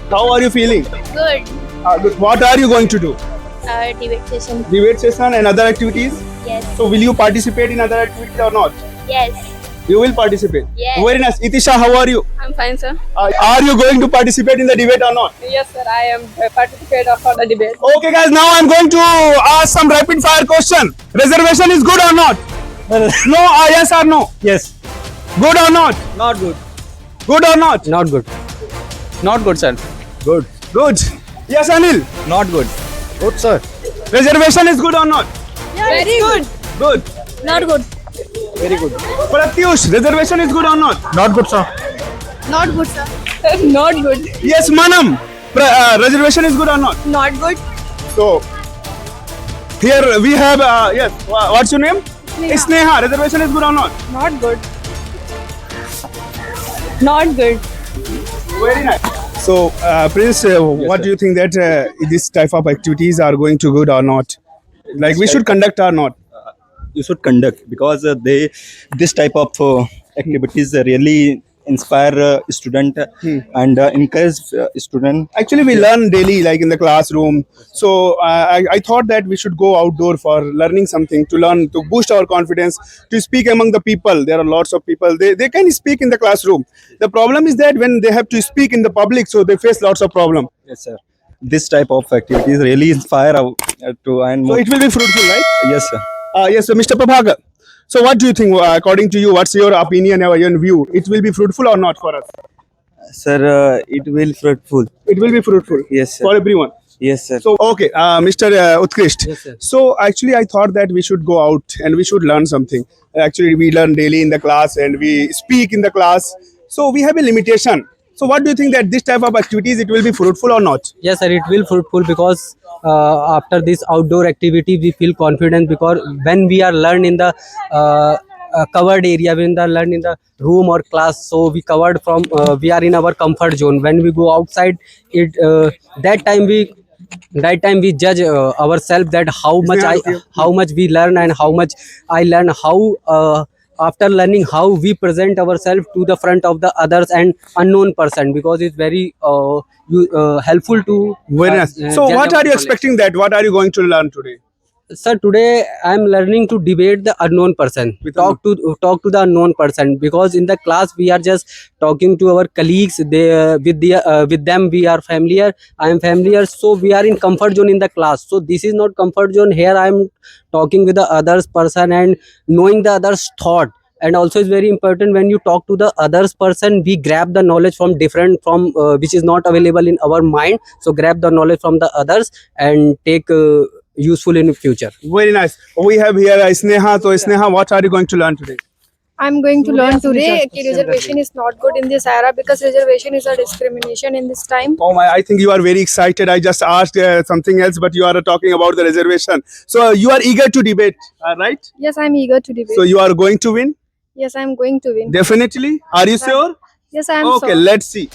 How are you feeling? Good. Good. What are you going to do? Debate session. Debate session and other activities? Yes. So will you participate in other activities or not? Yes. You will participate? Yes. Very nice. Itisha, how are you? I'm fine, sir. Are you going to participate in the debate or not? Yes, sir. I am a participator for the debate. Okay guys, now I'm going to ask some rapid fire question. Reservation is good or not? No, yes or no? Yes. Good or not? Not good. Good or not? Not good. Not good, sir. Good. Good. Yes, Anil. Not good. Good, sir. Reservation is good or not? Very good. Good. Not good. Very good. Pratyush, reservation is good or not? Not good, sir. Not good, sir. Not good. Yes, Manam. Reservation is good or not? Not good. So, here we have, yes, what's your name? Sneha. Reservation is good or not? Not good. Not good. Very nice. So, Prince, what do you think that this type of activities are going to good or not? Like we should conduct or not? You should conduct because this type of activities really inspire student and encourage student. Actually, we learn daily, like in the classroom. So I thought that we should go outdoor for learning something, to learn, to boost our confidence, to speak among the people. There are lots of people. They can speak in the classroom. The problem is that when they have to speak in the public, so they face lots of problem. Yes, sir. This type of activities really inspire to and So more. it will be fruitful, right? Yes, sir. Yes, so Mr. Prabhakar. So what do you think, according to you, what's your opinion or your view? It will be fruitful or not for us? Sir, it will fruitful. It will be fruitful. Yes, sir. For everyone. Yes, sir. So, okay, Mr. Utkrisht. Yes, sir. So, actually, I thought that we should go out and we should learn something. Actually, we learn daily in the class and we speak in the class. So, we have a limitation. So, what do you think that this type of activities, it will be fruitful or not? Yes, sir. It will fruitful because after this outdoor activity, we feel confident because when we are learn in the covered area, when we learn in the room or class, so we covered from we are in our comfort zone. When we go outside, it that time we judge ourselves that how much we learn and how much I learn, how after learning how we present ourselves to the front of the others and unknown person, because it's very helpful to Very nice. So, judge what our are you knowledge. expecting that? What are you going to learn today? Sir, today I am learning to debate the unknown person, talk to the unknown person, because in the class we are just talking to our colleagues. With them we are familiar. I am familiar, so we are in comfort zone in the class. So this is not comfort zone. Here I am talking with the others person and knowing the others thought. And also it's very important, when you talk to the others person, we grab the knowledge from different from which is not available in our mind. So grab the knowledge from the others and take useful in the future. Very nice. We have here Sneha. So, Sneha, what are you going to learn today? I'm going to learn today that reservation is not good in this era because reservation is a discrimination in this time. Oh my, I think you are very excited. I just asked something else, but you are talking about the reservation. So, you are eager to debate, right? Yes, I'm eager to debate. So, you are going to win? Yes, I'm going to win. Definitely. Are you sure? Yes, I am Okay, sure. let's see.